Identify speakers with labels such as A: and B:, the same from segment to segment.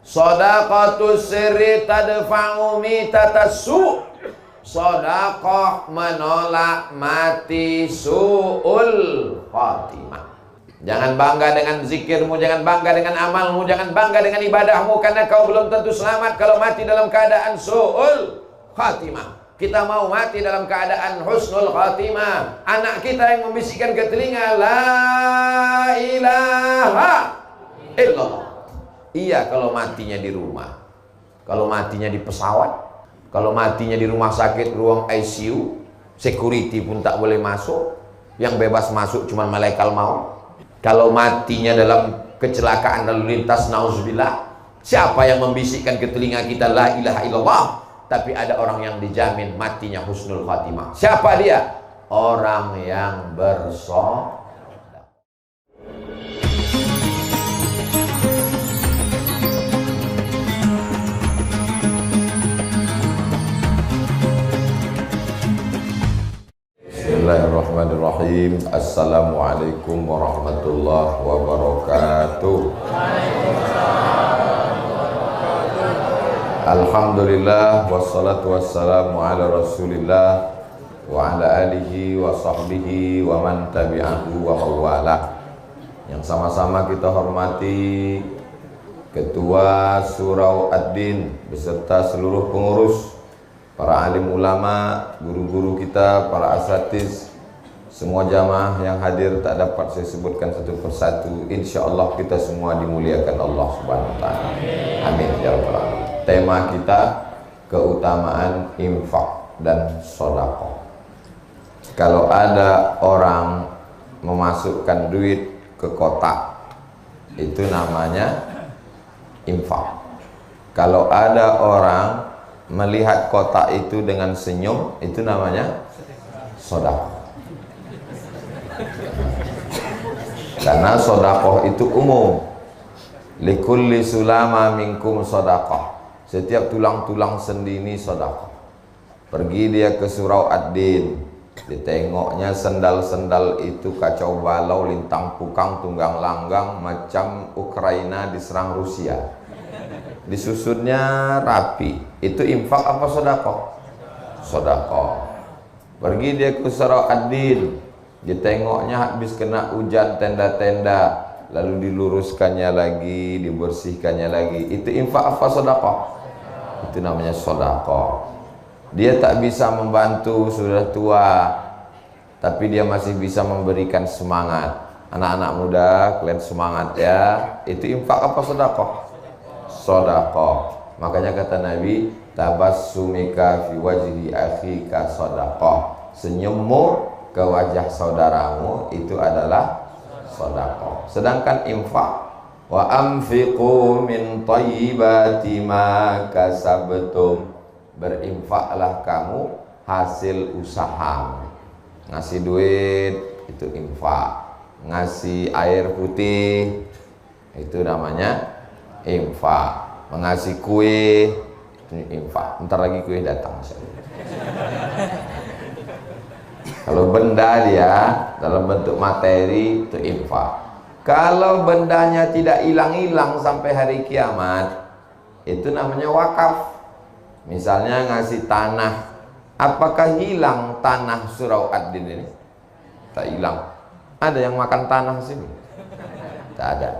A: Shadaqatus sirri tadfa'u mitatasu. Sedekah menolak mati su'ul khatimah. Jangan bangga dengan zikirmu, jangan bangga dengan amalmu, jangan bangga dengan ibadahmu, karena kau belum tentu selamat kalau mati dalam keadaan su'ul khatimah. Kita mau mati dalam keadaan husnul khatimah. Anak kita yang membisikkan ke telinga, la ilaha illallah. Iya kalau matinya di rumah, kalau matinya di pesawat, kalau matinya di rumah sakit, ruang ICU, security pun tak boleh masuk, yang bebas masuk cuma malaikat maut. Kalau matinya dalam kecelakaan lalu lintas, nauzubillah, siapa yang membisikkan ke telinga kita la ilaha illallah? Tapi ada orang yang dijamin matinya husnul khatimah. Siapa dia? Orang yang bersedekah. Bismillahirrahmanirrahim. Assalamualaikum warahmatullahi wabarakatuh. Alhamdulillah wassalatu wassalamu ala rasulillah wa ala alihi wa sahbihi wa man tabi'ahu wa mawalah. Yang sama-sama kita hormati Ketua Surau Ad-Din beserta seluruh pengurus, para alim ulama, guru-guru kita, para asatiz, semua jamaah yang hadir tak dapat saya sebutkan satu persatu. Insyaallah kita semua dimuliakan Allah Subhanahu wa taala. Amin ya rabbal alamin. Tema kita keutamaan infak dan sedekah. Kalau ada orang memasukkan duit ke kotak, itu namanya infak. Kalau ada orang melihat kotak itu dengan senyum, itu namanya sedekah. Karena sedekah itu umum. Likulli sulama minkum sedekah. Setiap tulang-tulang sendi ini sedekah. Pergi dia ke Surau Ad-Din, ditengoknya sendal-sendal itu kacau balau, lintang pukang, tunggang langgang, macam Ukraina diserang Rusia. Disusunnya rapi. Itu infak apa sedekah? Sedekah. Pergi dia ke Surau Ad-Din, ditengoknya habis kena hujan tenda-tenda, lalu diluruskannya lagi, dibersihkannya lagi. Itu infak apa sedekah? Itu namanya sedekah. Dia tak bisa membantu, sudah tua, tapi dia masih bisa memberikan semangat. Anak-anak muda, kalian semangat ya. Itu infak apa sedekah? Sedekah. Makanya kata Nabi, tabassumika fi wajhi akhika sedekah. Senyummu ke wajah saudaramu itu adalah sedekah. Sedangkan infak, wa anfiqu min thayyibati ma kasabtum, berinfaklah kamu hasil usaha. Ngasih duit itu infak, ngasih air putih itu namanya infak, mengasih kue itu infak. Ntar lagi kue datang. Kalau benda dia dalam bentuk materi itu infak. Kalau bendanya tidak hilang-hilang sampai hari kiamat, itu namanya wakaf. Misalnya ngasih tanah, apakah hilang tanah Surau Ad-Din ini? Tak hilang. Ada yang makan tanah sini? Tak ada.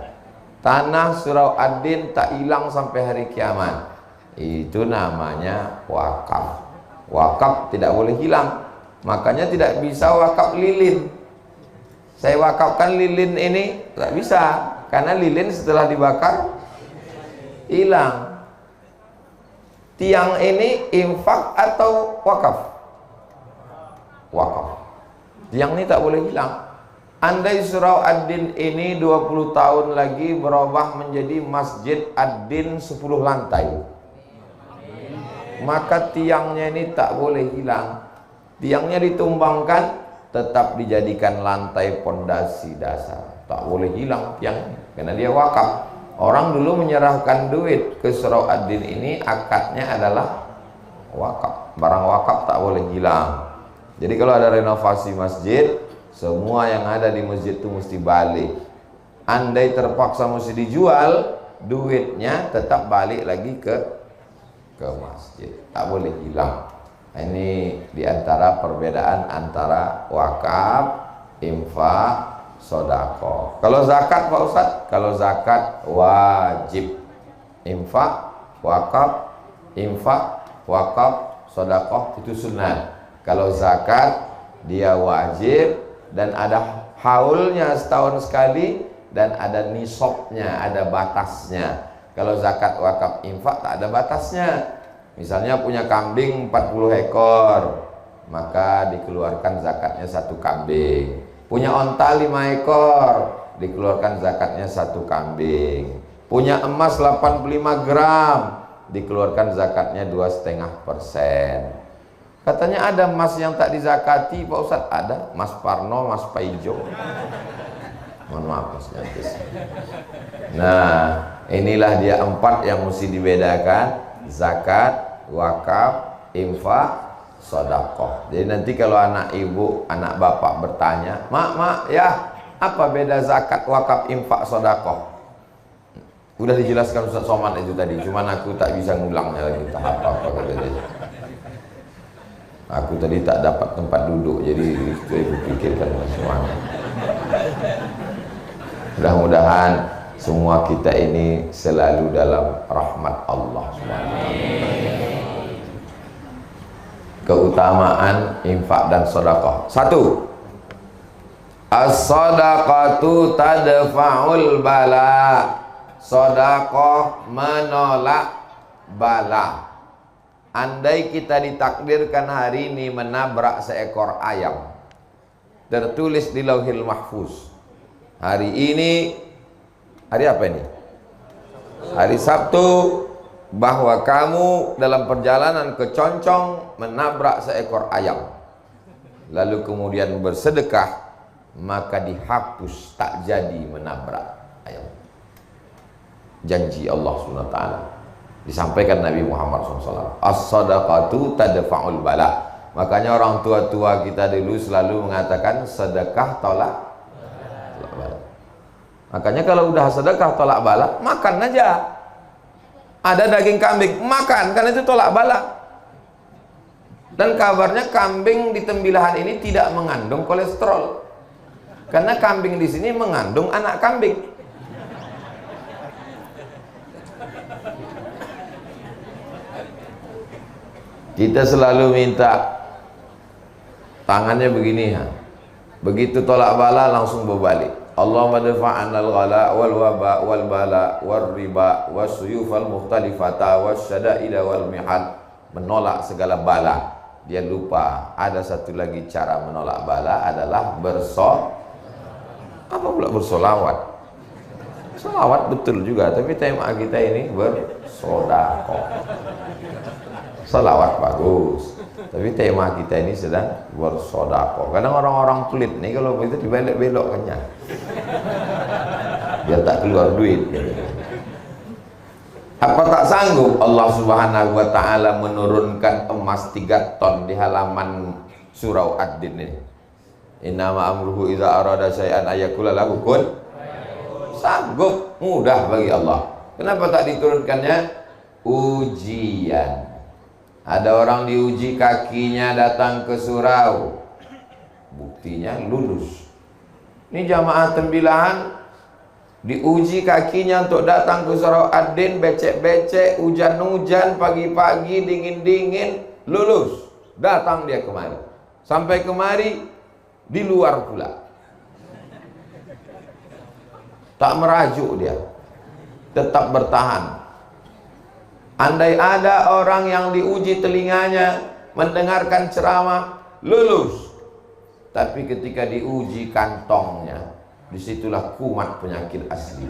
A: Tanah Surau Ad-Din tak hilang sampai hari kiamat. Itu namanya wakaf. Wakaf tidak boleh hilang. Makanya tidak bisa wakaf lilin. Saya wakafkan lilin ini, tak bisa, karena lilin setelah dibakar hilang. Tiang ini infak atau wakaf? Wakaf. Tiang ini tak boleh hilang. Andai Surau Ad-Din ini 20 tahun lagi berubah menjadi Masjid Ad-Din 10 lantai, maka tiangnya ini tak boleh hilang. Tiangnya ditumbangkan, tetap dijadikan lantai pondasi dasar, tak boleh hilang tiang, karena dia wakaf. Orang dulu menyerahkan duit ke Surau Ad-Din ini, akadnya adalah wakaf. Barang wakaf tak boleh hilang. Jadi kalau ada renovasi masjid, semua yang ada di masjid itu mesti balik. Andai terpaksa mesti dijual, duitnya tetap balik lagi ke masjid, tak boleh hilang. Ini diantara perbedaan antara wakaf, infak, sodako. Kalau zakat Pak Ustadz, kalau zakat wajib, infak, wakaf, sodako itu sunnah. Kalau zakat dia wajib dan ada haulnya setahun sekali dan ada nisabnya, ada batasnya. Kalau zakat, wakaf, infak tak ada batasnya. Misalnya punya kambing 40 ekor, maka dikeluarkan zakatnya 1 kambing. Punya onta 5 ekor, dikeluarkan zakatnya 1 kambing. Punya emas 85 gram, dikeluarkan zakatnya 2,5%. Katanya ada emas yang tak dizakati Pak Ustadz. Ada, Mas Parno, Mas Paijo. Mohon maaf Mas Nyantis. Nah, inilah dia 4 yang mesti dibedakan: zakat, wakaf, infak, sedekah. Jadi nanti kalau anak ibu, anak bapak bertanya, mak ya, apa beda zakat, wakaf, infak, sedekah? Udah dijelaskan Ustaz Somad itu tadi, cuman aku tak bisa ngulangnya lagi. Tak apa-apa kata dia. Aku tadi tak dapat tempat duduk, jadi itu aku pikirkan semuanya. Mudah-mudahan semua kita ini selalu dalam rahmat Allah SWT. Keutamaan infak dan sedekah. 1. As-sadaqatu tadfa'ul bala. Sedekah menolak bala. Andai kita ditakdirkan hari ini menabrak seekor ayam, tertulis di Lauhil Mahfuz, hari ini, hari apa ini? Hari Sabtu, bahwa kamu dalam perjalanan ke Concong menabrak seekor ayam, lalu kemudian bersedekah, maka dihapus, tak jadi menabrak ayam. Janji Allah SWT, disampaikan Nabi Muhammad SAW. As-sadaqatu tadfa'ul bala. Makanya orang tua-tua kita dulu selalu mengatakan sedekah tolak bala. Makanya kalau udah sedekah tolak bala, makan aja. Ada daging kambing, makan, karena itu tolak bala. Dan kabarnya kambing di Tembilahan ini tidak mengandung kolesterol, karena kambing di sini mengandung anak kambing. Kita selalu minta tangannya begini, begitu tolak bala langsung berbalik. Allahumma dafa'anal ghala wal waba wal bala wal riba was suyufal mukhtalifata was syada'ida wal mihad. Menolak segala bala. Dia lupa ada satu lagi cara menolak bala adalah apa pula bersolawat. Solawat betul juga, tapi tema kita ini bersodakoh. Solawat bagus, tapi tema kita ini sedang bersodakoh. Kadang orang-orang pelit nih kalau begitu dibelok-belokkannya, biar tak keluar duit. Apa tak sanggup Allah Subhanahu wa Ta'ala menurunkan emas 3 ton di halaman surau Ad-Din ini? Innama amruhu idza arada syai'an ayakula lahu kun. Sanggup, mudah bagi Allah. Kenapa tak diturunkannya? Ujian. Ada orang diuji kakinya datang ke surau, buktinya lulus. Ini jamaah Tembilahan diuji kakinya untuk datang ke surau Ad-Din, becek-becek, hujan-hujan, pagi-pagi, dingin-dingin, lulus. Datang dia kemari. Sampai kemari di luar pula. Tak merajuk dia, tetap bertahan. Andai ada orang yang diuji telinganya mendengarkan ceramah, lulus. Tapi ketika diuji kantongnya, disitulah kumat penyakit asli.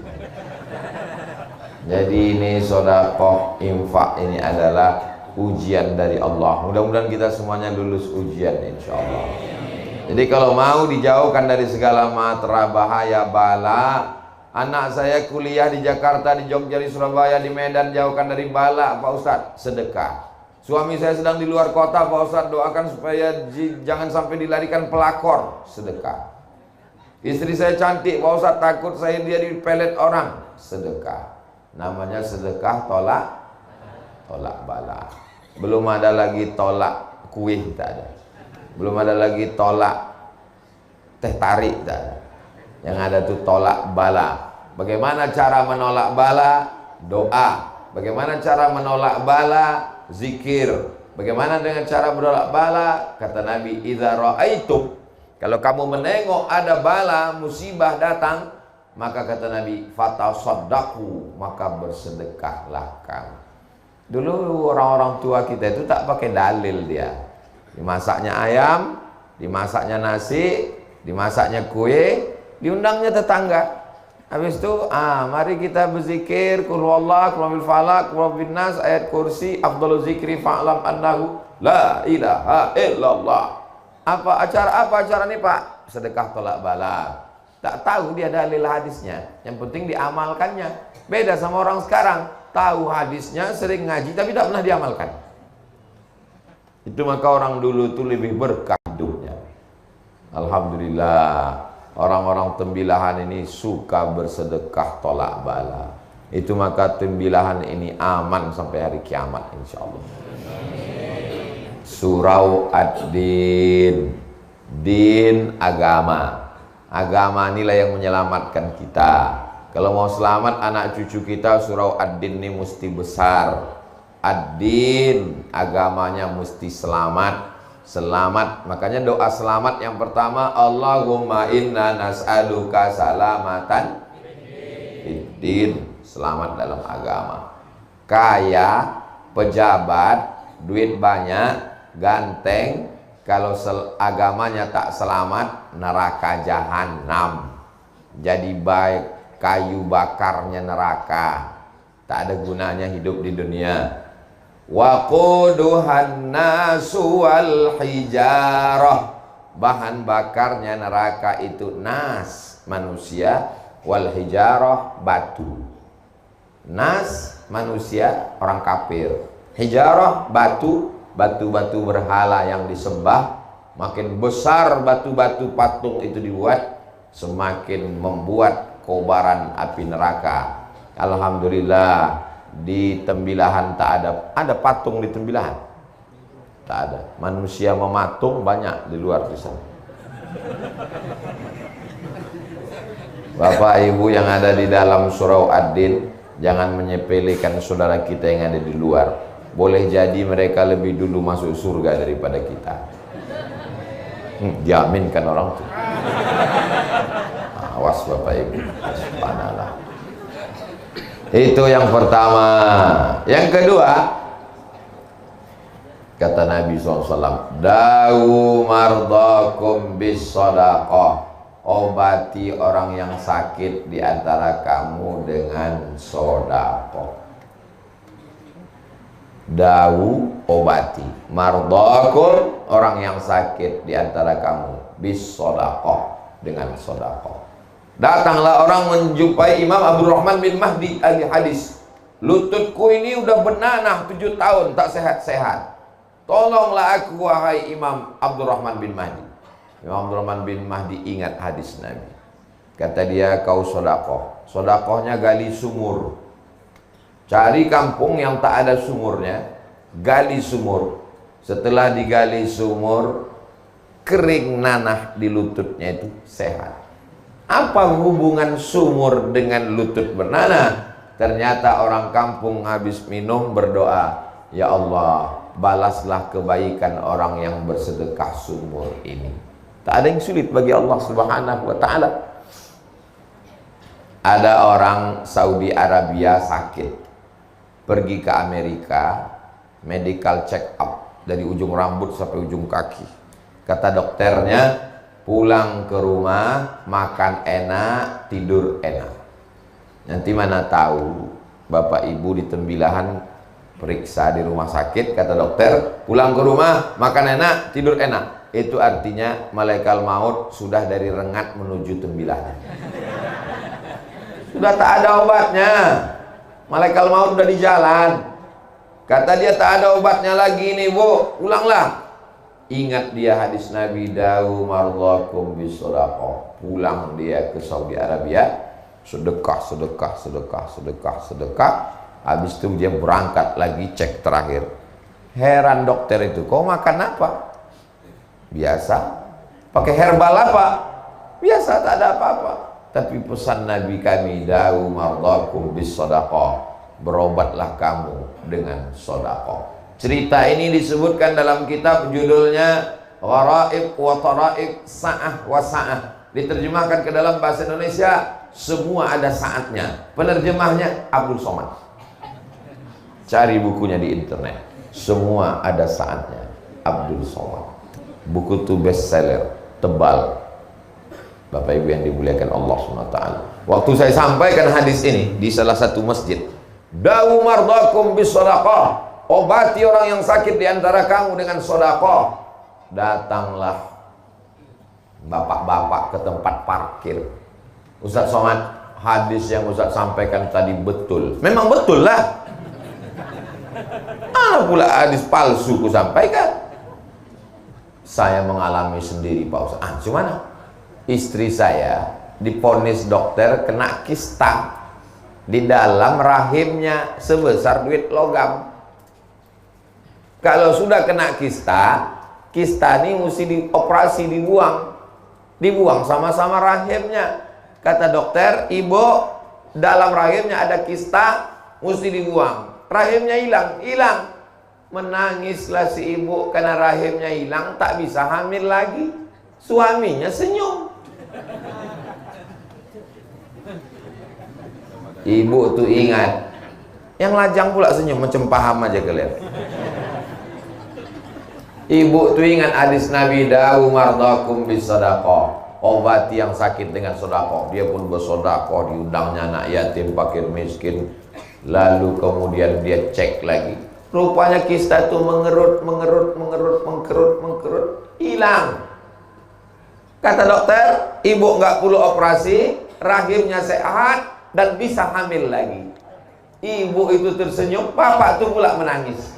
A: Jadi ini sedekah, infak ini adalah ujian dari Allah. Mudah-mudahan kita semuanya lulus ujian insyaallah. Jadi kalau mau dijauhkan dari segala matra bahaya bala. Anak saya kuliah di Jakarta, di Jogja, di Surabaya, di Medan, jauhkan dari bala Pak Ustadz, sedekah. Suami saya sedang di luar kota Pak Ustadz, doakan supaya jangan sampai dilarikan pelakor, sedekah. Istri saya cantik Pak Ustadz, takut dia dipelet orang, sedekah. Namanya sedekah tolak bala. Belum ada lagi tolak kuih, tak ada. Belum ada lagi tolak teh tarik, tak ada. Yang ada tuh tolak bala. Bagaimana cara menolak bala? Doa. Bagaimana cara menolak bala? Zikir. Bagaimana dengan cara menolak bala? Kata Nabi, idza ra'aitum, kalau kamu menengok ada bala, musibah datang, maka kata Nabi, fatasaddaqu, maka bersedekahlah kamu. Dulu orang-orang tua kita itu tak pakai dalil dia. Dimasaknya ayam, dimasaknya nasi, dimasaknya kue, diundangnya tetangga. Habis itu, mari kita berzikir, qul huwallah, qul huwal falaq, qul huwal nas, ayat kursi, afdhalu zikri fa'lam annahu la ilaha illallah. Apa acara ini, Pak? Sedekah tolak bala. Tak tahu dia dalil hadisnya, yang penting diamalkannya. Beda sama orang sekarang, tahu hadisnya, sering ngaji tapi tak pernah diamalkan. Itu maka orang dulu itu lebih berkah hidupnya. Alhamdulillah, orang-orang tembilahan ini suka bersedekah tolak bala. Itu maka tembilahan ini aman sampai hari kiamat insyaallah. Surau ad-din, din agama. Agama inilah yang menyelamatkan kita. Kalau mau selamat anak cucu kita, surau ad-din ini mesti besar. Ad-din, agamanya mesti selamat. Selamat, makanya doa selamat yang pertama, Allahumma inna nas'aluka salamatan fiddin, selamat dalam agama. Kaya, pejabat, duit banyak, ganteng, kalau agamanya tak selamat, neraka jahanam. Jadi baik kayu bakarnya neraka, tak ada gunanya hidup di dunia. Waquduhan nasu wal hijarah, bahan bakarnya neraka itu nas, manusia, wal hijarah, batu. Nas, manusia, orang kafir. Hijarah, batu, batu-batu berhala yang disembah. Makin besar batu-batu patung itu dibuat, semakin membuat kobaran api neraka. Alhamdulillah, di Tembilahan tak ada patung di Tembilahan, tak ada. Manusia mematung banyak di luar di sana. Bapak Ibu yang ada di dalam surau ad-din, jangan menyepelekan saudara kita yang ada di luar. Boleh jadi mereka lebih dulu masuk surga daripada kita. Jaminkan orang itu. Awas Bapak Ibu. Subhanallah. Itu yang pertama. Yang kedua, kata Nabi SAW, Dawu mardakum bis sadaqah, obati orang yang sakit di antara kamu dengan sedekah. Dawu, obati, mardakum, orang yang sakit di antara kamu bis sadaqah, dengan sedekah. Datanglah orang menjumpai Imam Abdurrahman bin Mahdi ahli hadis. Lututku ini udah benanah 7 tahun, tak sehat-sehat. Tolonglah aku wahai Imam Abdurrahman bin Mahdi. Imam Abdurrahman bin Mahdi ingat hadis Nabi. Kata dia, kau sedekah. Sedekahnya gali sumur. Cari kampung yang tak ada sumurnya, gali sumur. Setelah digali sumur, kering nanah di lututnya itu sehat. Apa hubungan sumur dengan lutut bernanah? Ternyata orang kampung habis minum berdoa, ya Allah, balaslah kebaikan orang yang bersedekah sumur ini. Tak ada yang sulit bagi Allah Subhanahu wa ta'ala. Ada orang Saudi Arabia sakit, pergi ke Amerika, medical check up dari ujung rambut sampai ujung kaki. Kata dokternya, pulang ke rumah, makan enak, tidur enak. Nanti mana tahu Bapak Ibu di Tembilahan periksa di rumah sakit, kata dokter, pulang ke rumah, makan enak, tidur enak. Itu artinya malaikat maut sudah dari Rengat menuju Tembilahan. Sudah tak ada obatnya. Malaikat maut sudah di jalan. Kata dia, tak ada obatnya lagi nih, Bu, pulanglah. Ingat dia hadis Nabi, Dawu mardakum bis sadaqah. Pulang dia ke Saudi Arabia, sedekah, sedekah, sedekah, sedekah, sedekah. Habis itu dia berangkat lagi cek terakhir. Heran dokter itu, kau makan apa? Biasa. Pakai herbal apa? Biasa, tak ada apa-apa. Tapi pesan Nabi kami, da'u mardakum bis sadaqah, berobatlah kamu dengan sedekah. Cerita ini disebutkan dalam kitab judulnya Gharaib wa Taraib Sa'ah wa Sa'ah. Diterjemahkan ke dalam bahasa Indonesia, semua ada saatnya. Penerjemahnya Abdul Somad. Cari bukunya di internet. Semua ada saatnya. Abdul Somad. Buku itu bestseller, tebal. Bapak Ibu yang dimuliakan Allah SWT. Waktu saya sampaikan hadis ini di salah satu masjid, da'u mardakum bis sadaqah, obati orang yang sakit di antara kamu dengan sedekah. Datanglah bapak-bapak ke tempat parkir. Ustaz Somad, hadis yang Ustaz sampaikan tadi betul. Memang betul lah. Mana pula hadis palsu ku sampaikan? Saya mengalami sendiri Pak Ustaz. Gimana? Istri saya diponis dokter kena kista di dalam rahimnya sebesar duit logam. Kalau sudah kena kista, kista ini mesti dioperasi, dibuang sama-sama rahimnya. Kata dokter, ibu dalam rahimnya ada kista, mesti dibuang. Rahimnya hilang. Menangislah si ibu karena rahimnya hilang, tak bisa hamil lagi. Suaminya senyum. Ibu tuh ingat, yang lajang pula senyum, macam paham aja kalian. Ibu tuh ingat hadis Nabi, da'u mardakum bis sadaqah, obati yang sakit dengan sedekah. Dia pun bersedekah, diundangnya anak yatim, fakir miskin. Lalu kemudian dia cek lagi, rupanya kista itu mengerut, hilang. Kata dokter, ibu nggak perlu operasi, rahimnya sehat dan bisa hamil lagi. Ibu itu tersenyum, bapak itu pula menangis.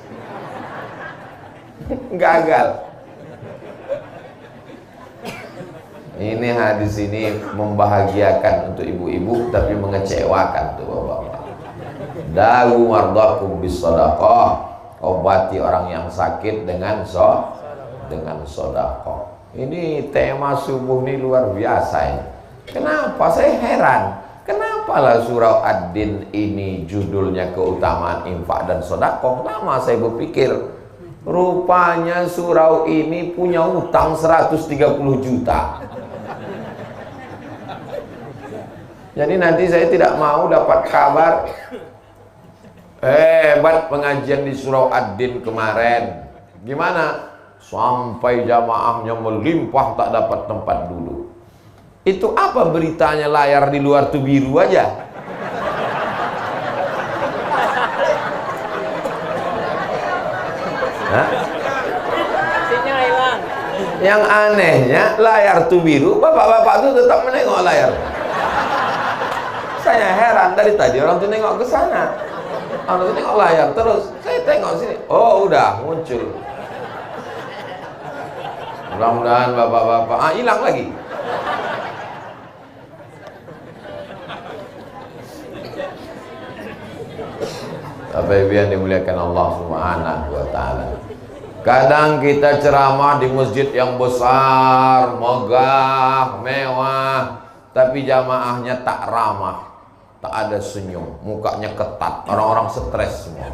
A: Gagal. Ini hadis ini membahagiakan untuk ibu-ibu, tapi mengecewakan tuh bapak-bapak. Da'u mardakum bis sadaqah, obati orang yang sakit dengan sedekah. Ini tema subuh ini luar biasa ini. Kenapa saya heran? Kenapalah surah Ad-Din ini judulnya keutamaan infak dan sedekah? Lama saya berpikir, rupanya surau ini punya utang 130 juta. Jadi nanti saya tidak mau dapat kabar hebat pengajian di surau Ad-Din kemarin. Gimana? Sampai jamaahnya melimpah tak dapat tempat duduk. Itu apa beritanya, layar di luar tuh biru aja? Hah? Yang anehnya layar tuh biru, bapak-bapak tuh tetap menengok layar. Saya heran, dari tadi orang tuh nengok ke sana, orang tuh nengok layar terus. Saya tengok sini, oh udah muncul. Mudah-mudahan bapak-bapak hilang lagi. Bapak Ibu yang dimuliakan Allah Subhanahu wa taala. Kadang kita ceramah di masjid yang besar, megah, mewah, tapi jamaahnya tak ramah, tak ada senyum, mukanya ketat, orang-orang stres semua.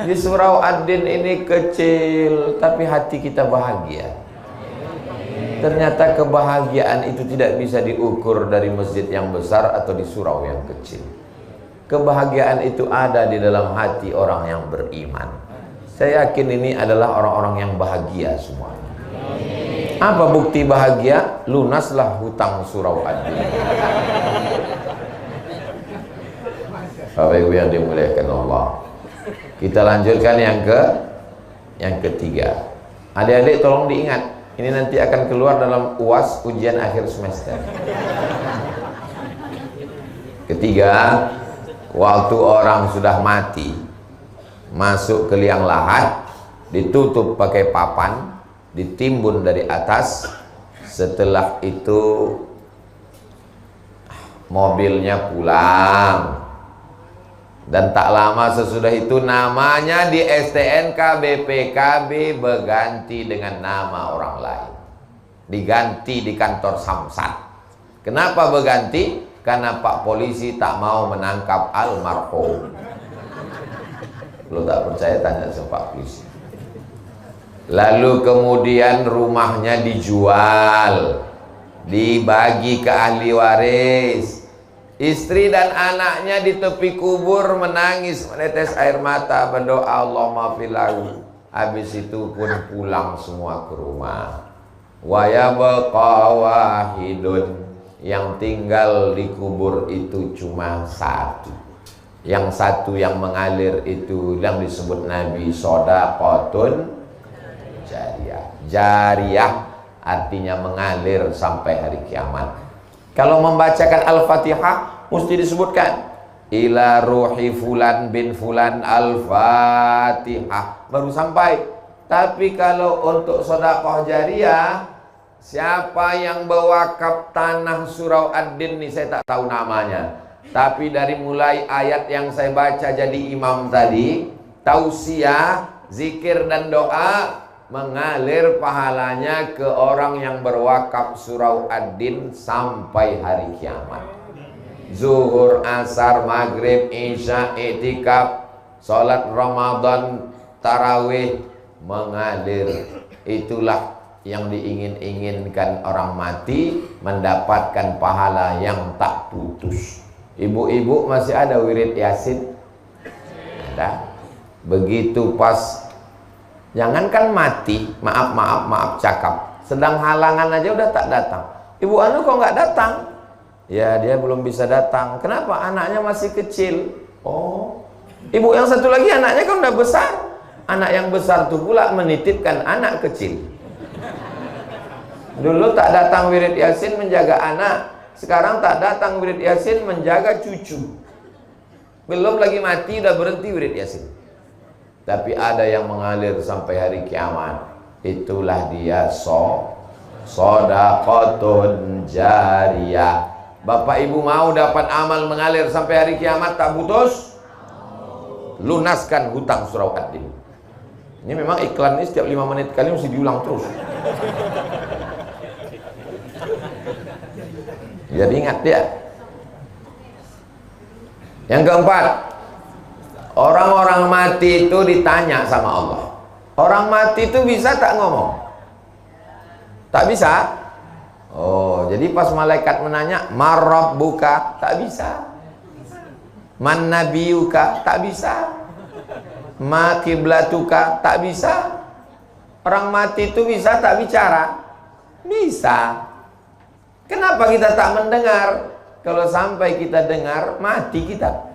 A: Di surau Ad-Din ini kecil, tapi hati kita bahagia. Ternyata kebahagiaan itu tidak bisa diukur dari masjid yang besar atau di surau yang kecil. Kebahagiaan itu ada di dalam hati orang yang beriman. Saya yakin ini adalah orang-orang yang bahagia semua. Apa bukti bahagia? Lunaslah hutang surau Ad-Din. Bapak Ibu yang dimuliakan Allah, kita lanjutkan yang ketiga. Adik-adik tolong diingat, ini nanti akan keluar dalam UAS, ujian akhir semester. Ketiga, waktu orang sudah mati, masuk ke liang lahat, ditutup pakai papan, ditimbun dari atas. Setelah itu mobilnya pulang. Dan tak lama sesudah itu namanya di STNK BPKB berganti dengan nama orang lain. Diganti di kantor Samsat. Kenapa berganti? Karena Pak Polisi tak mau menangkap almarhum. Lo tak percaya tanya sama Pak Polisi. Lalu kemudian rumahnya dijual, dibagi ke ahli waris. Istri dan anaknya di tepi kubur menangis, menetes air mata, berdoa Allahumma filahu. Habis itu pun pulang semua ke rumah. Wa yabqa wahidun, yang tinggal di kubur itu cuma satu. Yang satu yang mengalir itu yang disebut Nabi shadaqatun jariyah. Jariyah artinya mengalir sampai hari kiamat. Kalau membacakan Al-Fatihah mesti disebutkan ila ruhi fulan bin fulan Al-Fatihah, baru sampai. Tapi kalau untuk sedekah jariyah, siapa yang berwakaf tanah Surau Ad-Din nih, saya tak tahu namanya. Tapi dari mulai ayat yang saya baca jadi imam tadi, tausiah, zikir dan doa, mengalir pahalanya ke orang yang berwakaf Surau Ad-Din sampai hari kiamat. Zuhur, asar, maghrib, isya, i'tikaf, salat Ramadan, tarawih, mengalir. Itulah yang diingin-inginkan orang mati, mendapatkan pahala yang tak putus. Ibu-ibu masih ada wirid Yasin? Ada. Begitu pas, jangankan mati, maaf cakap, sedang halangan aja udah tak datang. Ibu anu kok nggak datang? Ya dia belum bisa datang. Kenapa? Anaknya masih kecil. Oh, ibu yang satu lagi anaknya kan udah besar. Anak yang besar tuh pula menitipkan anak kecil. Dulu tak datang wirid Yasin menjaga anak, sekarang tak datang wirid Yasin menjaga cucu. Belum lagi mati udah berhenti wirid Yasin. Tapi ada yang mengalir sampai hari kiamat. Itulah dia shadaqatun jariyah. Bapak ibu mau dapat amal mengalir sampai hari kiamat tak putus? Lunaskan hutang Surau Ad-Din. Ini memang iklan ini setiap 5 menit kali mesti diulang terus. Jadi ingat dia. Yang keempat, orang-orang mati itu ditanya sama Allah. Orang mati itu bisa tak ngomong? Tak bisa. Oh, jadi pas malaikat menanya, "Marrabbuka?" Tak bisa. "Man nabiyuka?" Tak bisa. "Ma kiblatuka?" Tak bisa. Orang mati itu bisa tak bicara? Bisa. Kenapa kita tak mendengar? Kalau sampai kita dengar, mati kita.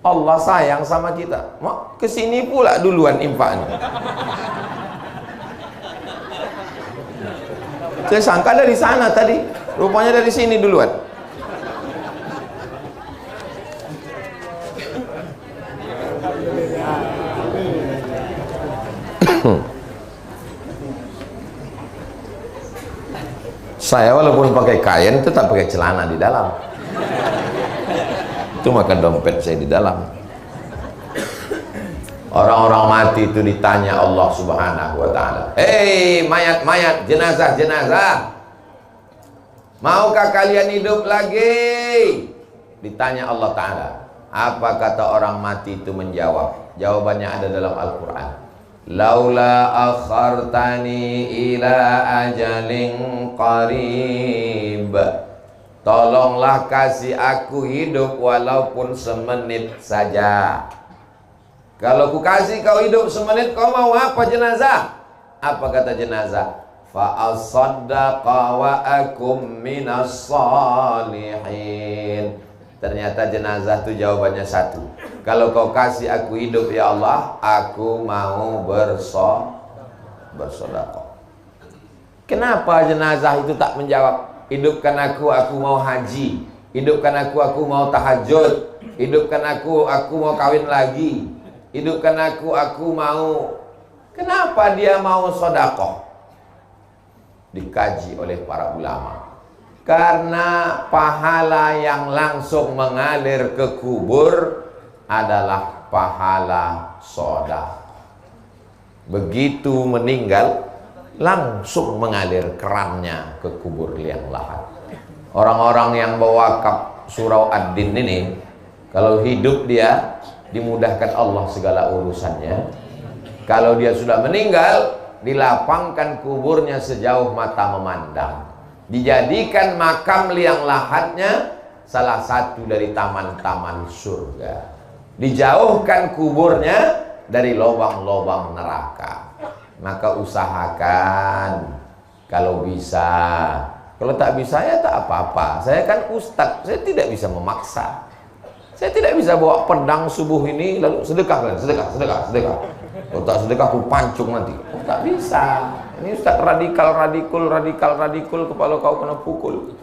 A: Allah sayang sama kita. Mau kesini pula duluan infaknya. Saya sangka dari sana tadi, rupanya dari sini duluan. Saya walaupun pakai kain tetap pakai celana di dalam. Itu makan dompet saya di dalam. Orang-orang mati itu ditanya Allah Subhanahu wa ta'ala, "Hei mayat-mayat, jenazah-jenazah, maukah kalian hidup lagi?" Ditanya Allah Ta'ala. Apa kata orang mati itu menjawab? Jawabannya ada dalam Al-Quran. "Laula akhartani ila ajalin qarib." Tolonglah kasih aku hidup walaupun semenit saja. Kalau ku kasih kau hidup semenit, kau mau apa jenazah? Apa kata jenazah? Fa asaddaqa wa akum minas salihin. Ternyata jenazah itu jawabannya satu. Kalau kau kasih aku hidup ya Allah, aku mau bersedekah. Kenapa jenazah itu tak menjawab? Hidupkan aku mau haji. Hidupkan aku mau tahajud. Hidupkan aku mau kawin lagi. Hidupkan aku mau. Kenapa dia mau sedekah? Dikaji oleh para ulama. Karena pahala yang langsung mengalir ke kubur adalah pahala sedekah. Begitu meninggal, langsung mengalir kerannya ke kubur liang lahat. Orang-orang yang berwakaf surau ad-din ini, kalau hidup dia dimudahkan Allah segala urusannya. Kalau dia sudah meninggal, dilapangkan kuburnya sejauh mata memandang. Dijadikan makam liang lahatnya salah satu dari taman-taman surga. Dijauhkan kuburnya dari lubang-lubang neraka. Maka usahakan kalau bisa. Kalau tak bisa ya tak apa-apa. Saya kan ustadz, saya tidak bisa memaksa. Saya tidak bisa bawa pedang subuh ini lalu sedekah. Kalau tak sedekah aku pancung nanti. Oh, tak bisa. Ini ustadz radikal, kepala kau kena pukul.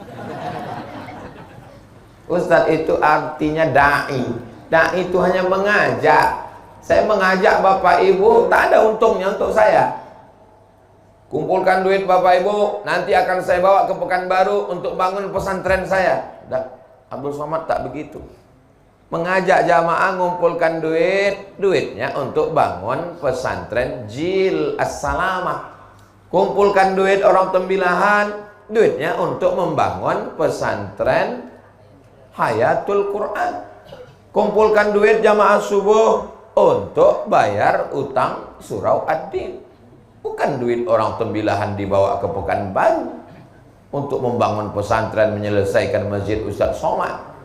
A: Ustadz itu artinya da'i. Da'i itu hanya mengajak. Saya mengajak Bapak Ibu, tak ada untungnya untuk saya. Kumpulkan duit Bapak Ibu, nanti akan saya bawa ke Pekanbaru untuk bangun pesantren saya. Abdul Somad tak begitu. Mengajak jamaah ngumpulkan duitnya untuk bangun pesantren Jil As-Salamah. Kumpulkan duit orang tembilahan, duitnya untuk membangun pesantren Hayatul Quran. Kumpulkan duit jamaah subuh untuk bayar utang surau ad-din. Bukan duit orang tembilahan dibawa ke Pekanbaru untuk membangun pesantren, menyelesaikan masjid Ustaz Somad.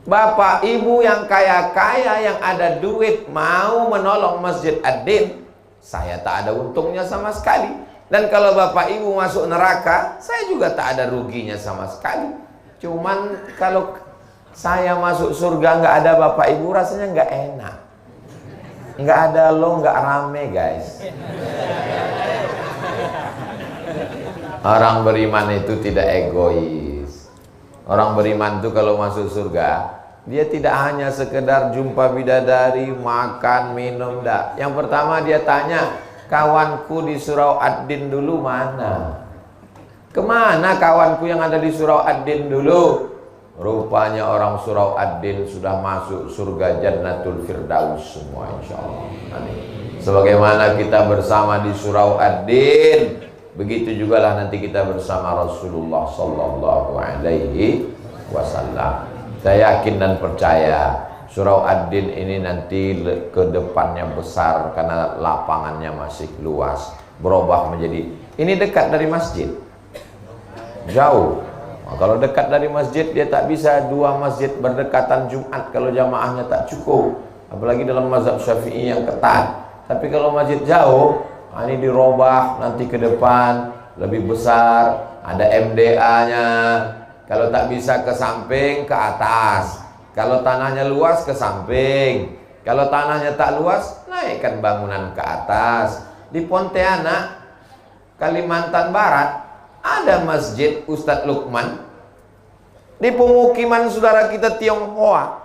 A: Bapak Ibu yang kaya-kaya yang ada duit mau menolong masjid ad-din, saya tak ada untungnya sama sekali. Dan kalau Bapak Ibu masuk neraka, saya juga tak ada ruginya sama sekali. Cuman kalau saya masuk surga nggak ada Bapak Ibu, rasanya nggak enak. Nggak ada lo, nggak rame guys. Orang beriman itu tidak egois. Orang beriman itu kalau masuk surga, dia tidak hanya sekedar jumpa bidadari, makan, minum, dah. Yang pertama dia tanya, kawanku di surau ad-din dulu mana? Kemana kawanku yang ada di surau ad-din dulu? Rupanya orang surau ad-din sudah masuk surga Jannatul Firdaus semua insyaallah. Sebagaimana kita bersama di surau ad-din, begitu juga lah nanti kita bersama Rasulullah sallallahu alaihi wasallam. Saya yakin dan percaya surau ad-din ini nanti ke depannya besar karena lapangannya masih luas, berubah menjadi, ini dekat dari masjid, jauh. Nah, kalau dekat dari masjid dia tak bisa dua masjid berdekatan Jumat kalau jamaahnya tak cukup, apalagi dalam mazhab Syafi'i yang ketat. Tapi kalau masjid jauh, nah ini dirubah nanti ke depan lebih besar, ada MDA-nya. Kalau tak bisa ke samping, ke atas. Kalau tanahnya luas, ke samping. Kalau tanahnya tak luas, naikkan bangunan ke atas. Di Pontianak, Kalimantan Barat, ada masjid Ustadz Lukman. Di pemukiman saudara kita Tionghoa,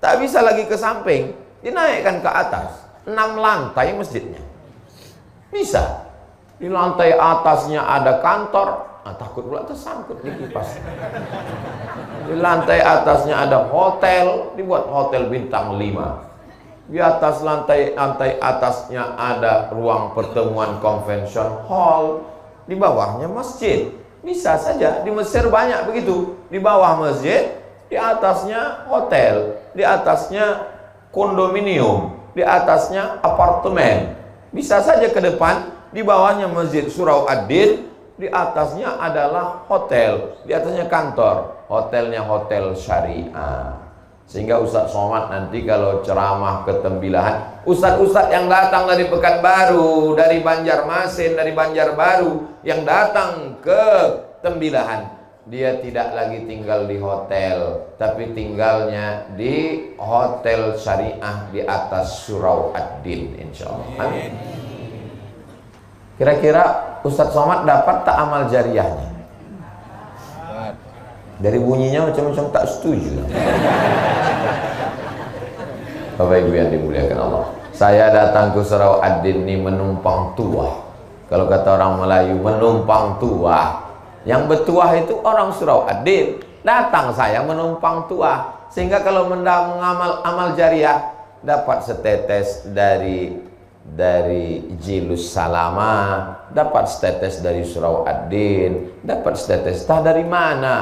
A: tak bisa lagi ke samping, dinaikkan ke atas. 6 lantai masjidnya. Bisa. Di lantai atasnya ada kantor, takut pula tersangkut di kipas. Di lantai atasnya ada hotel, dibuat hotel bintang 5. Di atas lantai atasnya ada ruang pertemuan convention hall. Di bawahnya masjid. Bisa saja, di Mesir banyak begitu. Di bawah masjid, di atasnya hotel, di atasnya kondominium, di atasnya apartemen. Bisa saja ke depan, di bawahnya masjid surau ad-din, di atasnya adalah hotel, di atasnya kantor. Hotelnya hotel syariah. Sehingga Ustaz Somad nanti kalau ceramah ke tembilahan, ustadz-ustadz yang datang dari Pekanbaru, dari Banjarmasin, dari Banjarbaru, yang datang ke tembilahan, dia tidak lagi tinggal di hotel, tapi tinggalnya di hotel syariah di atas surau ad-din insyaallah. Amin. Kira-kira Ustaz Somad dapat tak amal jariahnya? Dari bunyinya macam-macam tak setuju. Bapak Ibu yang dimuliakan Allah, saya datang ke surau ad-din ini menumpang tuah. Kalau kata orang Melayu, menumpang tuah. Yang bertuah itu orang surau Ad-Din. Datang saya menumpang tuah, sehingga kalau mengamal amal jariah dapat setetes dari Jilus Salama, dapat setetes dari surau Ad-Din, dapat setetes. Tah dari mana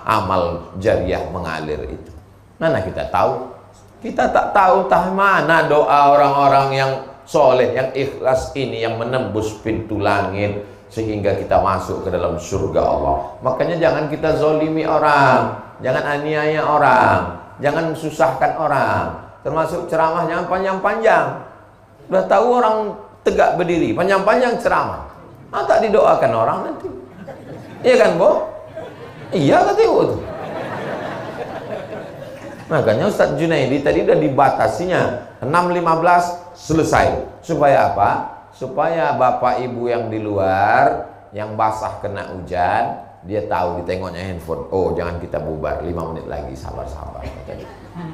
A: amal jariah mengalir itu? Mana kita tahu? Kita tak tahu tah mana doa orang-orang yang soleh, yang ikhlas ini yang menembus pintu langit sehingga kita masuk ke dalam surga Allah. Makanya jangan kita zolimi orang, jangan aniaya orang, jangan susahkan orang. Termasuk ceramah jangan panjang-panjang. Udah tahu orang tegak berdiri, panjang-panjang ceramah, tak didoakan orang nanti. Iya kan, Bo? Iya kata Ibu tuh. Makanya Ustadz Junaidi tadi udah dibatasinya 6.15 selesai. Supaya apa? Supaya bapak ibu yang di luar, yang basah kena hujan, dia tahu, ditengoknya handphone. Oh, jangan kita bubar, 5 menit lagi, sabar-sabar.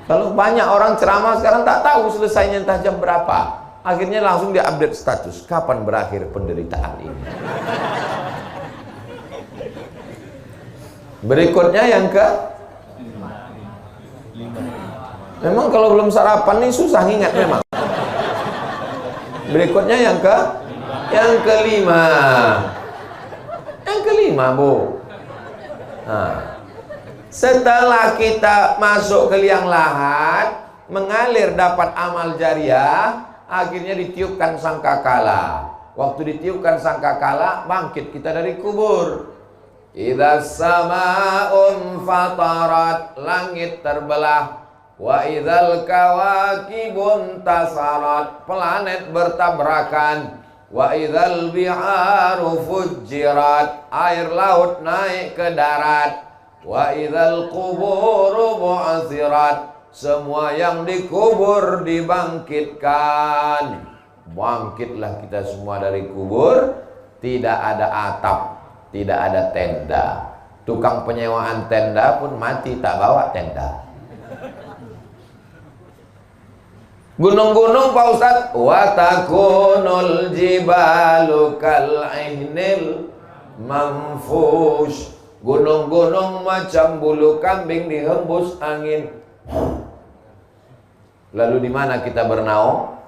A: Kalau banyak orang ceramah sekarang tak tahu selesainya entah jam berapa. Akhirnya langsung dia update status, kapan berakhir penderitaan ini. Berikutnya yang ke memang kalau belum sarapan nih susah ingat memang. Berikutnya yang kelima. Yang kelima, Bu. Nah, setelah kita masuk ke liang lahat, mengalir dapat amal jariah, akhirnya ditiupkan sangkakala. Waktu ditiupkan sangkakala, bangkit kita dari kubur. Idza sama'un fatarat, langit terbelah. Wa idzal kawakibun tasarat, planet bertabrakan. Wa idzal biharu fujjirat, air laut naik ke darat. Wa idzal quburu bu'athirat, semua yang dikubur dibangkitkan. Bangkitlah kita semua dari kubur. Tidak ada atap, tidak ada tenda. Tukang penyewaan tenda pun mati tak bawa tenda. Gunung-gunung Pak Ustadz, wa takunul jibalu kal ihnil manfush, gunung-gunung macam bulu kambing dihembus angin. Lalu di mana kita bernaung?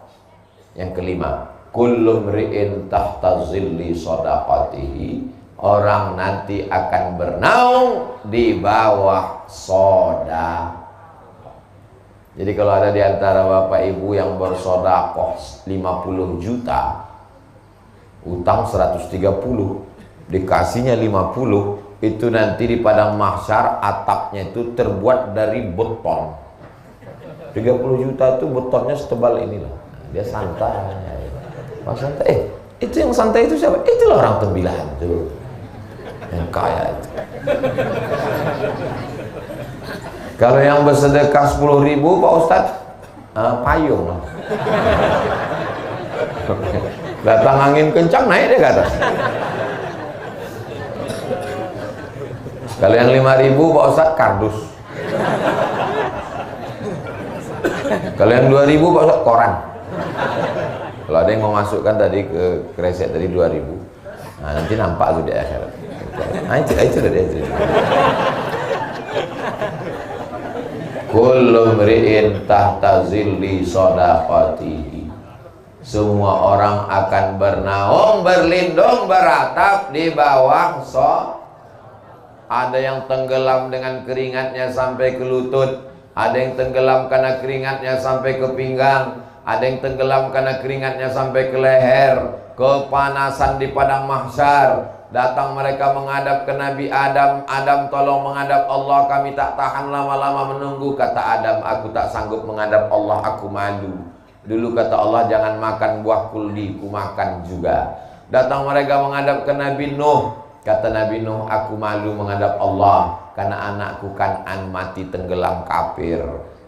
A: Yang kelima, kullu mri'in tahta zilli shadaqatihi, orang nanti akan bernaung di bawah sedekah. Jadi kalau ada di antara bapak ibu yang bersedekah 50 juta, utang 130, dikasihnya 50, itu nanti di padang mahsyar atapnya itu terbuat dari beton. 30 juta itu betonnya setebal inilah. Dia santai. Pas santai, itu yang santai itu siapa? Itulah orang Tembilahan itu. Yang kaya itu. Kalau yang bersedekah 10.000 Pak Ustadz, payung lah. Datang angin kencang naik dia ke atas. Kalau yang 5.000 Pak Ustadz, kardus. Kalau yang 2.000 Pak Ustadz, koran. Kalau ada yang mau masukkan tadi ke kresek tadi 2.000, nah nanti nampak tuh di akhirat. Nah itu tadi itu. Kullu mri'in tahta zilli shadaqatihi, semua orang akan bernaung, berlindung, beratap di bawah ada yang tenggelam dengan keringatnya sampai ke lutut, ada yang tenggelam karena keringatnya sampai ke pinggang, ada yang tenggelam karena keringatnya sampai ke leher. Kepanasan di padang mahsyar. Datang mereka menghadap ke Nabi Adam. Adam, tolong menghadap Allah, kami tak tahan lama-lama menunggu. Kata Adam, aku tak sanggup menghadap Allah, aku malu. Dulu kata Allah, jangan makan buah kuldi, ku makan juga. Datang mereka menghadap ke Nabi Nuh. Kata Nabi Nuh, aku malu menghadap Allah, karena anakku Kan'an mati tenggelam kafir.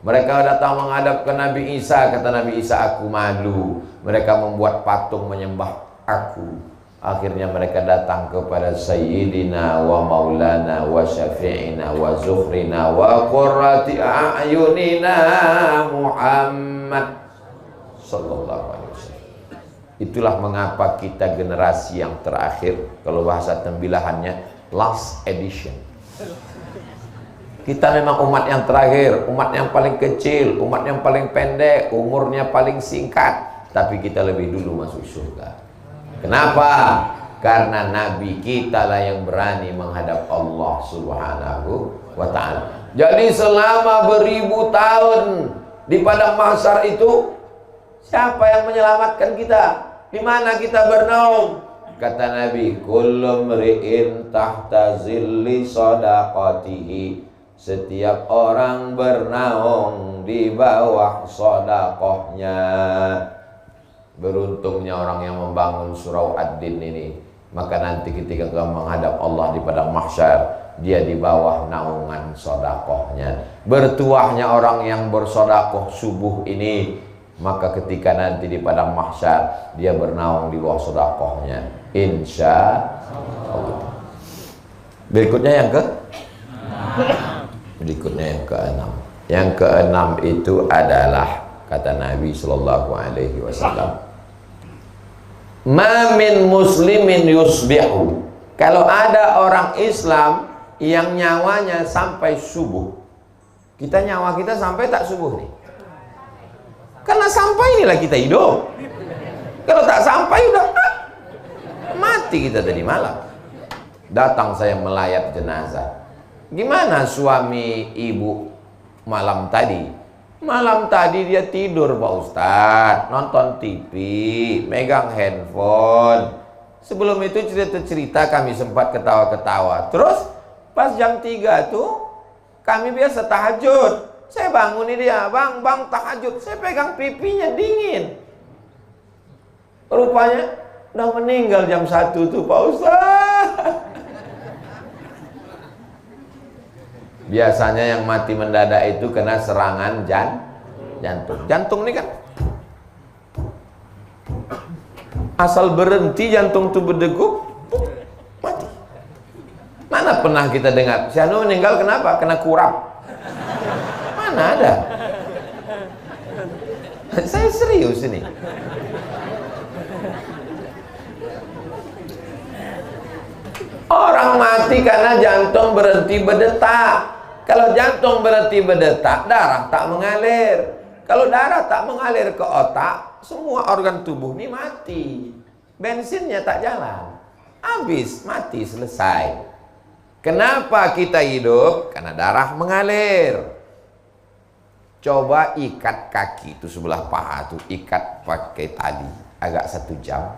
A: Mereka datang menghadap ke Nabi Isa. Kata Nabi Isa, aku malu. Mereka membuat patung menyembah aku. Akhirnya mereka datang kepada Sayyidina wa Maulana wa Syafi'ina wa Zuhrina wa Qurrati a'yunina Muhammad sallallahu alaihi wasallam. Itulah mengapa kita generasi yang terakhir, kalau bahasa tembilahannya last edition. Kita memang umat yang terakhir, umat yang paling kecil, umat yang paling pendek, umurnya paling singkat, tapi kita lebih dulu masuk surga. Kenapa? Karena Nabi kita lah yang berani menghadap Allah Subhanahu wa ta'ala. Jadi selama beribu tahun di padang mahsyar itu, siapa yang menyelamatkan kita? Di mana kita bernaung? Kata Nabi, kullu mri'in tahta zilli shadaqatihi. Setiap orang bernaung di bawah sedekahnya. Beruntungnya orang yang membangun surau Ad-Din ini. Maka nanti ketika kamu menghadap Allah di padang mahsyar, dia di bawah naungan sedekahnya. Bertuahnya orang yang bersedekah subuh ini, maka ketika nanti di padang mahsyar dia bernaung di bawah sedekahnya, insya Allah. Berikutnya yang keenam. Yang keenam itu adalah kata Nabi Shallallahu Alaihi Wasallam, ma min muslimin yusbihu. Kalau ada orang Islam yang nyawanya sampai subuh, kita nyawa kita sampai tak subuh nih? Karena sampai inilah kita hidup. Kalau tak sampai udah mati kita tadi malam. Datang saya melayat jenazah. Gimana suami ibu malam tadi? Malam tadi dia tidur Pak Ustadz, nonton TV, megang handphone. Sebelum itu cerita-cerita kami sempat ketawa-ketawa. Terus pas jam 3 tuh kami biasa tahajud. Saya bangun nih dia, bang tahajud. Saya pegang pipinya dingin. Rupanya udah meninggal jam 1 tuh Pak Ustaz. Biasanya yang mati mendadak itu kena serangan jantung. Jantung ini kan asal berhenti jantung tuh berdegup, mati. Mana pernah kita dengar si anu meninggal kenapa? Kena kurap. Mana ada? Saya serius ini. Orang mati karena jantung berhenti berdetak. Kalau jantung berhenti berdetak, darah tak mengalir. Kalau darah tak mengalir ke otak, semua organ tubuh ini mati. Bensinnya tak jalan. Habis, mati, selesai. Kenapa kita hidup? Karena darah mengalir. Coba ikat kaki itu sebelah paha tuh, ikat pakai tali agak 1 jam.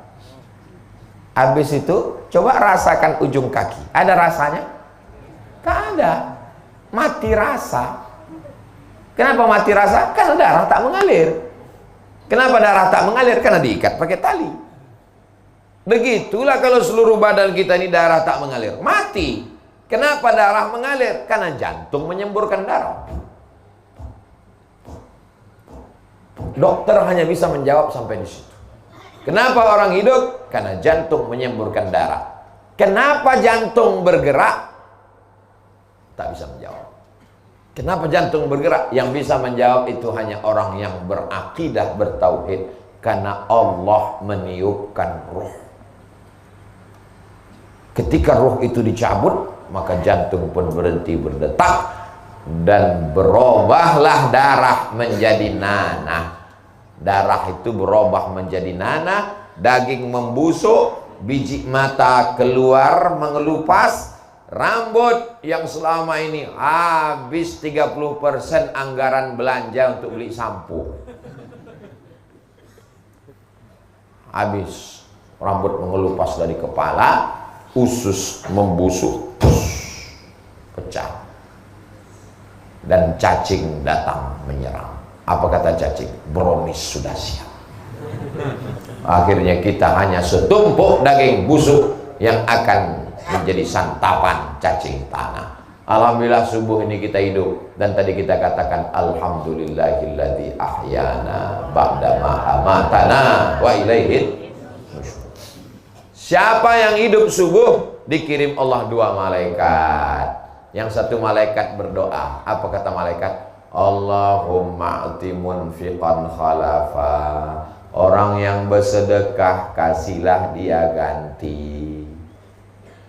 A: Habis itu coba rasakan ujung kaki. Ada rasanya? Tak ada. Mati rasa. Kenapa mati rasa? Karena darah tak mengalir. Kenapa darah tak mengalir? Karena diikat pakai tali. Begitulah kalau seluruh badan kita ini darah tak mengalir, mati. Kenapa darah mengalir? Karena jantung menyemburkan darah. Dokter hanya bisa menjawab sampai di situ. Kenapa orang hidup? Karena jantung menyemburkan darah. Kenapa jantung bergerak? Tak bisa menjawab. Kenapa jantung bergerak? Yang bisa menjawab itu hanya orang yang berakidah, bertauhid. Karena Allah meniupkan ruh. Ketika ruh itu dicabut, maka jantung pun berhenti berdetak. Dan berubahlah darah menjadi nanah. Darah itu berubah menjadi nanah, daging membusuk, biji mata keluar mengelupas, rambut yang selama ini habis 30% anggaran belanja untuk beli sampo. Habis, rambut mengelupas dari kepala, usus membusuk, pecah. Dan cacing datang menyerang. Apa kata cacing? Brownies sudah siap. Akhirnya kita hanya setumpuk daging busuk yang akan menjadi santapan cacing tanah. Alhamdulillah subuh ini kita hidup. Dan tadi kita katakan alhamdulillahilladzi ahyana ba'dama amatana wa ilaihi nusyur. Siapa yang hidup subuh, dikirim Allah 2 malaikat. Yang satu malaikat berdoa. Apa kata malaikat? Allahumma ati munfiqan khalafa Orang yang bersedekah kasihlah dia ganti.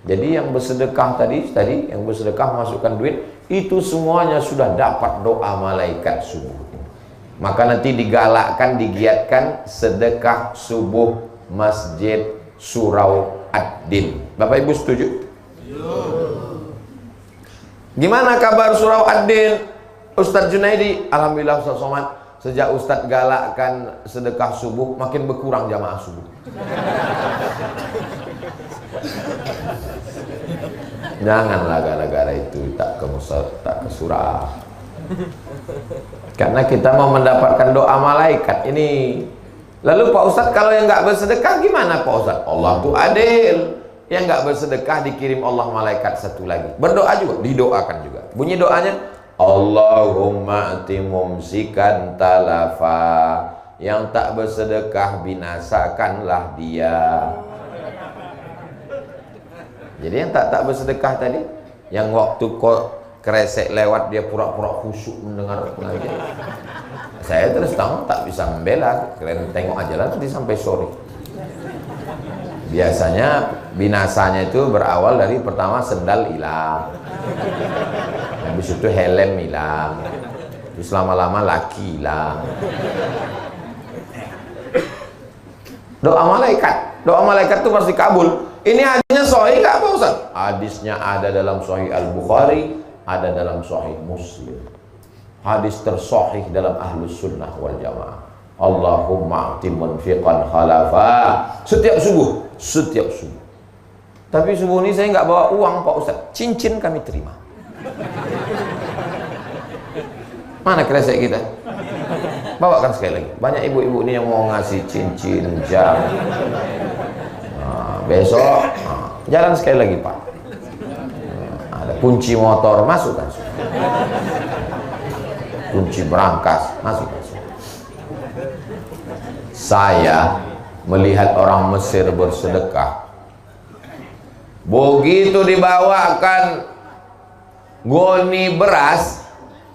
A: Jadi yang bersedekah tadi yang bersedekah masukkan duit, itu semuanya sudah dapat doa malaikat subuh. Maka nanti digalakkan, digiatkan sedekah subuh Masjid Surau Ad-Din. Bapak Ibu setuju? Gimana kabar Surau Ad-Din? Ustadz Junaidi, alhamdulillah Ustadz Somad, sejak Ustadz galakkan sedekah subuh, makin berkurang jamaah subuh. Janganlah gara-gara itu tak ke surau. Karena kita mau mendapatkan doa malaikat ini. Lalu Pak Ustadz, kalau yang nggak bersedekah gimana Pak Ustadz? Allah tuh adil. Yang nggak bersedekah dikirim Allah malaikat satu lagi. Berdoa juga, didoakan juga. Bunyi doanya, Allahumma ati mumsikan talafa. Yang tak bersedekah binasakanlah dia. Jadi yang tak bersedekah tadi, yang waktu kok kresek lewat dia pura-pura khusyuk mendengar pengajian. Saya terus tahu tak bisa membela, kalian tengok aja lah nanti sampai sore. Biasanya binasanya itu berawal dari pertama sendal hilang, habis itu helm hilang, terus lama-lama laki hilang. Doa malaikat itu pasti kabul. Ini hadisnya sahih nggak Pak Ustaz? Hadisnya ada dalam Sahih Al-Bukhari, ada dalam Sahih Muslim. Hadis tersahih dalam Ahlus Sunnah wal Jamaah. Allahumma a'ti munfiqan khalafa. Setiap subuh. Tapi subuh ini saya nggak bawa uang Pak Ustaz. Cincin kami terima. Mana kresek kita? Bawakan sekali lagi. Banyak ibu-ibu ini yang mau ngasih cincin, jam. Besok jalan sekali lagi Pak. Ada kunci motor, masukkan. Kunci berangkas, masukkan. Saya melihat orang Mesir bersedekah. Begitu dibawakan goni beras,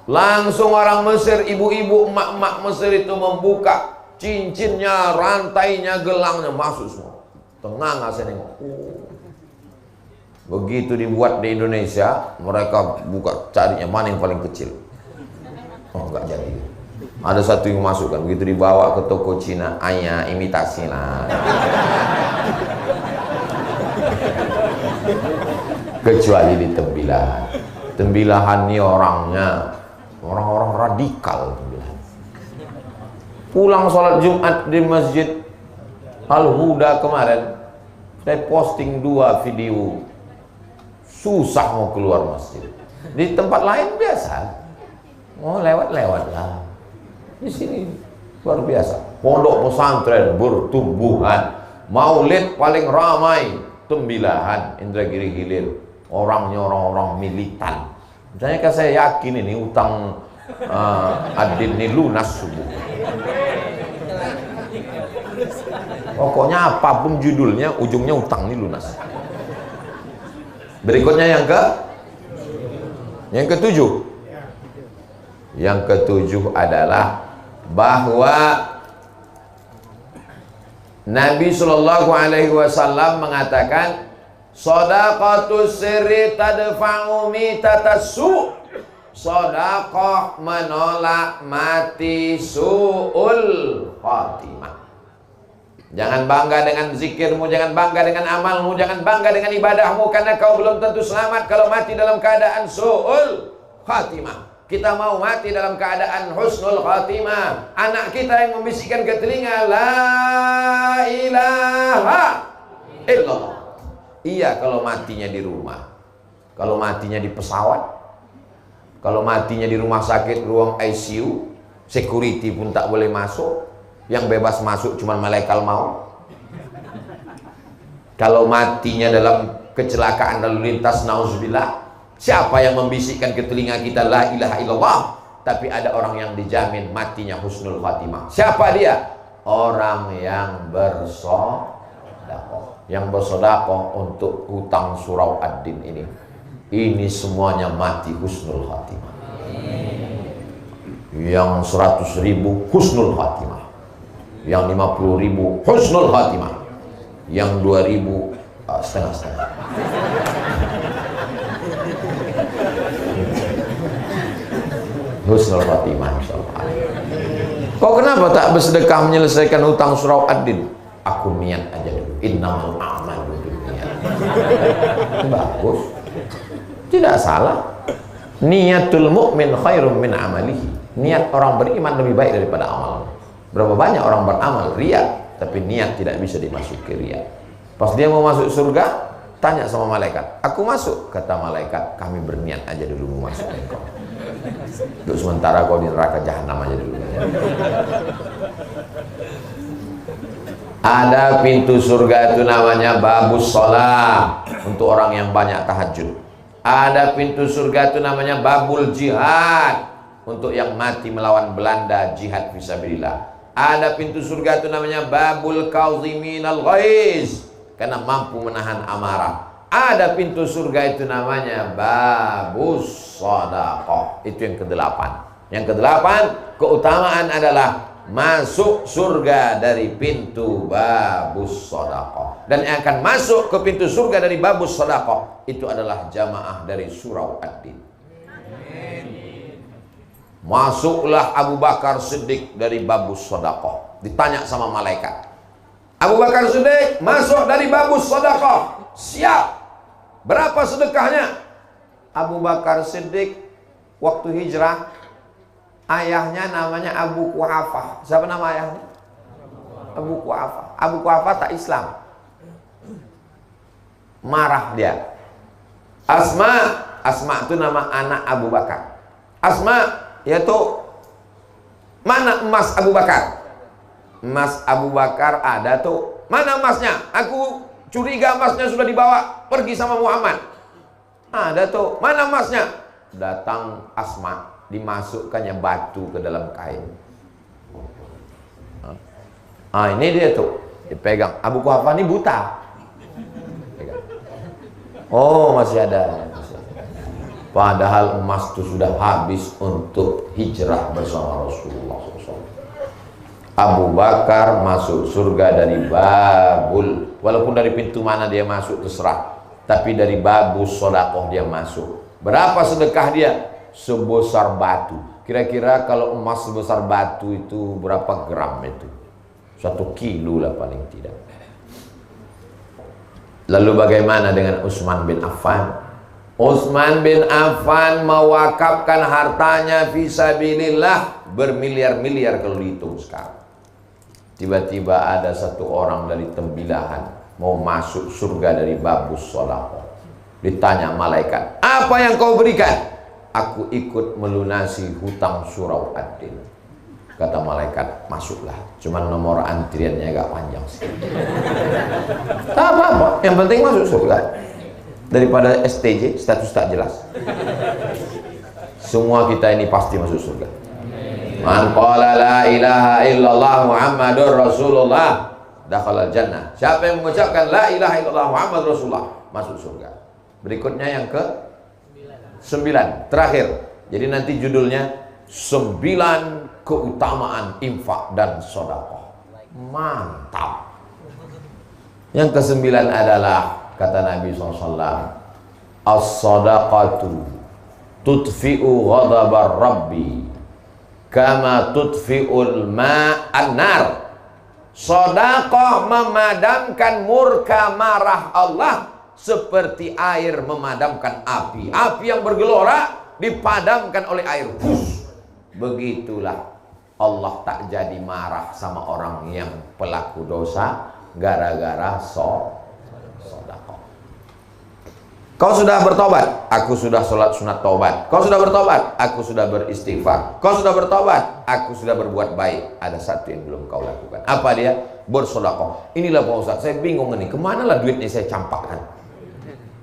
A: langsung orang Mesir, ibu-ibu, emak-emak Mesir itu membuka cincinnya, rantainya, gelangnya, masuk semua. Tenang saya nengok. Begitu dibuat di Indonesia, mereka buka carinya mana yang paling kecil. Oh enggak jadi. Ada satu yang masukkan, begitu dibawa ke toko Cina, ayah imitasi lah. Kecuali di Tembilahan. Tembilahan ini orangnya orang-orang radikal. Pulang sholat Jumat di Masjid Al-Huda kemarin, saya posting 2 video. Susah mau keluar masjid. Di tempat lain biasa, mau lewat-lewat lah. Di sini luar biasa. Pondok pesantren bertumbuhan. Maulid paling ramai Tembilahan, Indragiri Hilir. Orangnya orang-orang militan. Misalnya kan saya yakin ini utang Ad-Din ini lunas subuh. Pokoknya apapun judulnya, ujungnya utang ini lunas. Berikutnya yang ketujuh. Yang ketujuh adalah bahwa Nabi Shallallahu Alaihi Wasallam mengatakan, shadaqatus sirri tadfa'u mitatasu. Shadaqah menolak mati su'ul khatimah. Jangan bangga dengan zikirmu, jangan bangga dengan amalmu, jangan bangga dengan ibadahmu, karena kau belum tentu selamat kalau mati dalam keadaan su'ul khatimah. Kita mau mati dalam keadaan husnul khatimah. Anak kita yang membisikkan ke telinga, la ilaha illallah. Iya kalau matinya di rumah. Kalau matinya di pesawat, kalau matinya di rumah sakit, ruang ICU, security pun tak boleh masuk. Yang bebas masuk cuma malaikat maut. Kalau matinya dalam kecelakaan lalu lintas, nauzubillah, siapa yang membisikkan ke telinga kita la ilaha illallah, tapi ada orang yang dijamin matinya husnul khatimah. Siapa dia? Orang yang bersedekah. Yang bersedekah untuk hutang Surau Ad-Din ini. Ini semuanya mati husnul khatimah. Yang 100.000 husnul khatimah. Yang 50.000 husnul khatimah, yang 2.000 setengah-setengah. Husnul khatimah insyaallah. Kok kenapa tak bersedekah menyelesaikan hutang surau ad-din? Aku niat aja dulu. Innamal a'malu binniyat. Bagus. Tidak salah. Niatul mu'min khairum min amalihi. Niat orang beriman lebih baik daripada amal. Berapa banyak orang beramal riya, tapi niat tidak bisa dimasuki riya. Pas dia mau masuk surga, tanya sama malaikat, aku masuk. Kata malaikat, kami berniat aja dulu mau masuk engkau. Untuk sementara kau di neraka jahanam aja dulu. Ada pintu surga itu namanya babus sholat, untuk orang yang banyak tahajud. Ada pintu surga itu namanya babul jihad, untuk yang mati melawan Belanda, jihad fisabilillah. Ada pintu surga itu namanya babul kauziminal ghaiz, karena mampu menahan amarah. Ada pintu surga itu namanya babus shadaqah, itu yang ke-8. Yang ke-8, keutamaan adalah masuk surga dari pintu babus shadaqah. Dan yang akan masuk ke pintu surga dari babus shadaqah itu adalah jamaah dari surau ad-din. Masuklah Abu Bakar Siddiq dari babus shadaqah. Ditanya sama malaikat, Abu Bakar Siddiq masuk dari babus shadaqah, siap. Berapa sedekahnya? Abu Bakar Siddiq waktu hijrah, ayahnya namanya Abu Quhafah. Siapa nama ayahnya? Abu Quhafah. Abu Quhafah tak Islam. Marah dia. Asma itu nama anak Abu Bakar. Asma, yaitu mana emas Abu Bakar? Emas Abu Bakar ada tuh. Mana emasnya? Aku curiga emasnya sudah dibawa pergi sama Muhammad. Ada tuh. Mana emasnya? Datang Asma, dimasukkannya batu ke dalam kain. Ini dia tuh, dipegang. Abu Quhafah ini buta. Pegang. Oh, masih ada. Padahal emas itu sudah habis untuk hijrah bersama Rasulullah SAW. Abu Bakar masuk surga dari babul, walaupun dari pintu mana dia masuk terserah, tapi dari babus shadaqah dia masuk. Berapa sedekah dia? Sebesar batu. Kira-kira kalau emas sebesar batu itu berapa gram itu? 1 kilo lah paling tidak. Lalu bagaimana dengan Utsman bin Affan? Utsman bin Affan mewakafkan hartanya fisabilillah bermiliar-miliar kalau dihitung sekarang. Tiba-tiba ada satu orang dari Tembilahan mau masuk surga dari babus shadaqah. Ditanya malaikat, apa yang kau berikan? Aku ikut melunasi hutang surau ad-din. Kata malaikat, masuklah. Cuman nomor antriannya agak panjang sih. Tak apa-apa, yang penting masuk surga. Daripada STJ, status tak jelas. Semua kita ini pasti masuk surga. Man qala la ilaha illallah Muhammadur Rasulullah dakhala jannah. Siapa yang mengucapkan la ilaha illallah Muhammadur Rasulullah masuk surga. Berikutnya yang ke 9, terakhir. Jadi nanti judulnya 9 keutamaan infak dan sedekah. Mantap. Yang ke-9 adalah kata Nabi SAW, as-sadaqatu tudfi'u ghadabar rabbi kama tudfi'ul ma'an nar. Sedekah memadamkan murka marah Allah seperti air memadamkan api. Api yang bergelora dipadamkan oleh air. Begitulah Allah tak jadi marah sama orang yang pelaku dosa gara-gara sedekah. Kau sudah bertobat, aku sudah sholat sunat tobat. Kau sudah bertobat, aku sudah beristighfar. Kau sudah bertobat, aku sudah berbuat baik. Ada satu yang belum kau lakukan. Apa dia? Bersedekah. Inilah Pak Ustaz, saya bingung ini. Kemana lah duitnya saya campakkan?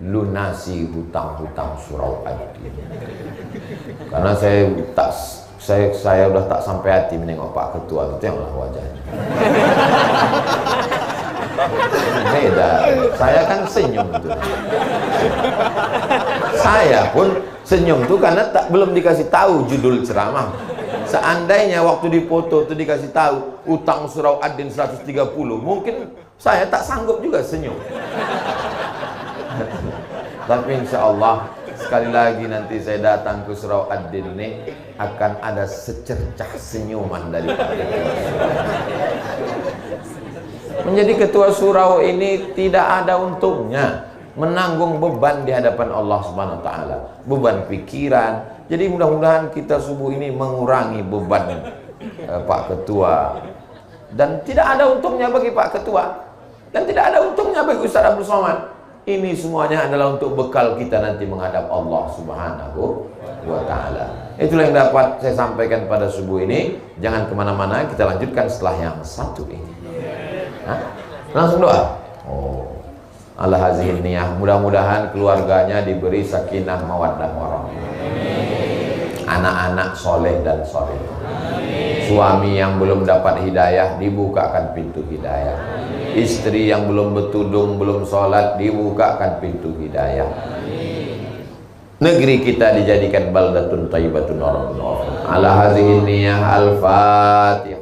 A: Lunasi hutang-hutang surau ad-din. Karena saya udah tak sampai hati menengok Pak Ketua, itu yang lah wajahnya. Beda, saya kan senyum tuh. Saya pun senyum tuh karena belum dikasih tahu judul ceramah. Seandainya waktu dipoto itu dikasih tahu utang surau Ad-Din 130, mungkin saya tak sanggup juga senyum. Tapi insya Allah sekali lagi nanti saya datang ke surau Ad-Din ini akan ada secercah senyuman dari menjadi ketua surau ini tidak ada untungnya, menanggung beban di hadapan Allah Subhanahu wa taala, beban pikiran. Jadi mudah-mudahan kita subuh ini mengurangi beban Pak Ketua, dan tidak ada untungnya bagi Pak Ketua dan tidak ada untungnya bagi Ustaz Abdul Somad. Ini semuanya adalah untuk bekal kita nanti menghadap Allah Subhanahu wa taala. Itulah yang dapat saya sampaikan pada subuh ini. Jangan kemana-mana, kita lanjutkan setelah yang satu ini. Hah? Langsung doa. Oh, ala hazihin niyah, mudah-mudahan keluarganya diberi sakinah mawaddah warahmah, anak-anak soleh dan soleh, suami yang belum dapat hidayah dibukakan pintu hidayah, istri yang belum bertudung, belum sholat dibukakan pintu hidayah, negeri kita dijadikan baldatun thayyibatun wa rabbun ghafur. Ala hazihin niyah, al-fatihah.